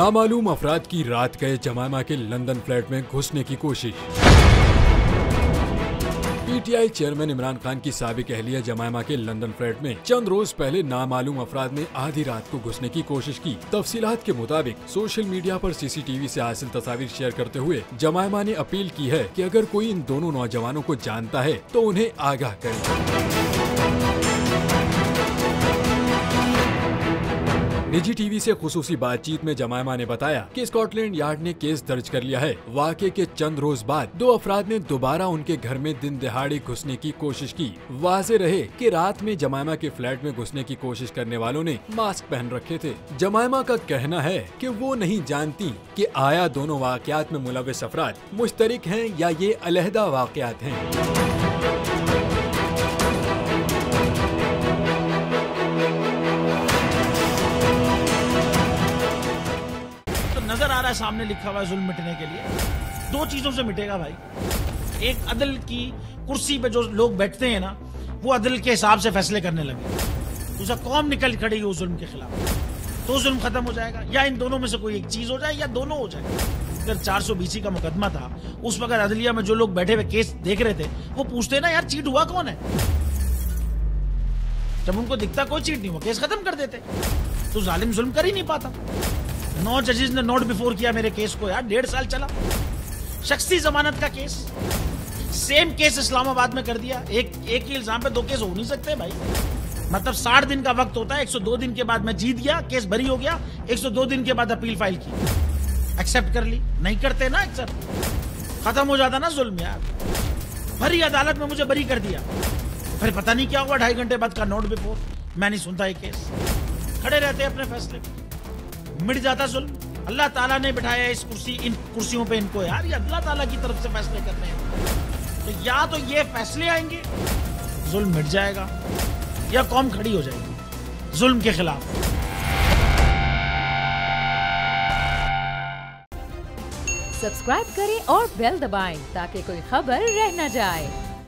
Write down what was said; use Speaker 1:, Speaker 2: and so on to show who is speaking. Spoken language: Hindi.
Speaker 1: नामालूम अफराद की रात गए जमायमा के लंदन फ्लैट में घुसने की कोशिश। पीटीआई चेयरमैन इमरान खान की साबिक अहलिया जमायमा के लंदन फ्लैट में चंद रोज पहले नामालूम अफराद ने आधी रात को घुसने की कोशिश की। तफसीलात के मुताबिक सोशल मीडिया पर सीसीटीवी से हासिल तस्वीर शेयर करते हुए जमायमा ने अपील की है कि अगर कोई इन दोनों नौजवानों को जानता है तो उन्हें आगाह करे। निजी टीवी से खुसूसी बातचीत में जमायमा ने बताया कि स्कॉटलैंड यार्ड ने केस दर्ज कर लिया है। वाक़े के चंद रोज बाद दो अफराद ने दोबारा उनके घर में दिन दिहाड़े घुसने की कोशिश की। वाज़े रहे कि रात में जमायमा के फ्लैट में घुसने की कोशिश करने वालों ने मास्क पहन रखे थे। जमायमा का कहना है कि वो नहीं जानती कि आया दोनों वाक़यात में मुलव्विस अफराद मुश्तरिक हैं या ये अलहदा वाक़यात हैं।
Speaker 2: नजर आ रहा है सामने लिखा हुआ है जुल्म मिटने के लिए। दो चीजों से मिटेगा भाई, एक अदल की कुर्सी पे जो लोग बैठते हैं ना, वो अदल के हिसाब से फैसले करने लगे। दूसरा कौम निकल खड़ी उस जुल्म के खिलाफ, तो जुल्म खत्म हो जाएगा। या इन दोनों में से कोई एक चीज हो जाए या दोनों हो जाए। अगर 420 का मुकदमा था, उस वक्त अदलिया में जो लोग बैठे हुए केस देख रहे थे वो पूछते ना यार चीट हुआ कौन है। जब उनको दिखता कोई चीट नहीं हुआ, केस खत्म कर देते। तो जालिम जुल्म कर ही नहीं पाता। 9 जजेस ने नोट बिफोर किया मेरे केस को यार, 1.5 साल चला। शख्सी जमानत का केस, सेम केस इस्लामाबाद में कर दिया। एक ही इल्जाम पे 2 केस हो नहीं सकते भाई। मतलब 60 दिन का वक्त होता है। 102 दिन के बाद मैं जीत गया, केस बरी हो गया। 102 दिन के बाद अपील फाइल की, एक्सेप्ट कर ली। नहीं करते ना एक्सेप्ट, खत्म हो जाता ना जुल्म यार। भरी अदालत में मुझे बरी कर दिया, फिर पता नहीं क्या हुआ 2.5 घंटे बाद का नोट बिफोर। मैं नहीं सुनता ये केस, खड़े रहते अपने फैसले पे, मिट जाता जुल्म। अल्लाह ताला ने बिठाया इस कुर्सी, इन कुर्सियों पे इनको यार, ये अल्लाह ताला की तरफ से फैसले करने हैं। तो या तो ये फैसले आएंगे, जुल्म मिट जाएगा, या कौम खड़ी हो जाएगी जुल्म के खिलाफ।
Speaker 3: सब्सक्राइब करें और बेल दबाएं ताकि कोई खबर रह न जाए।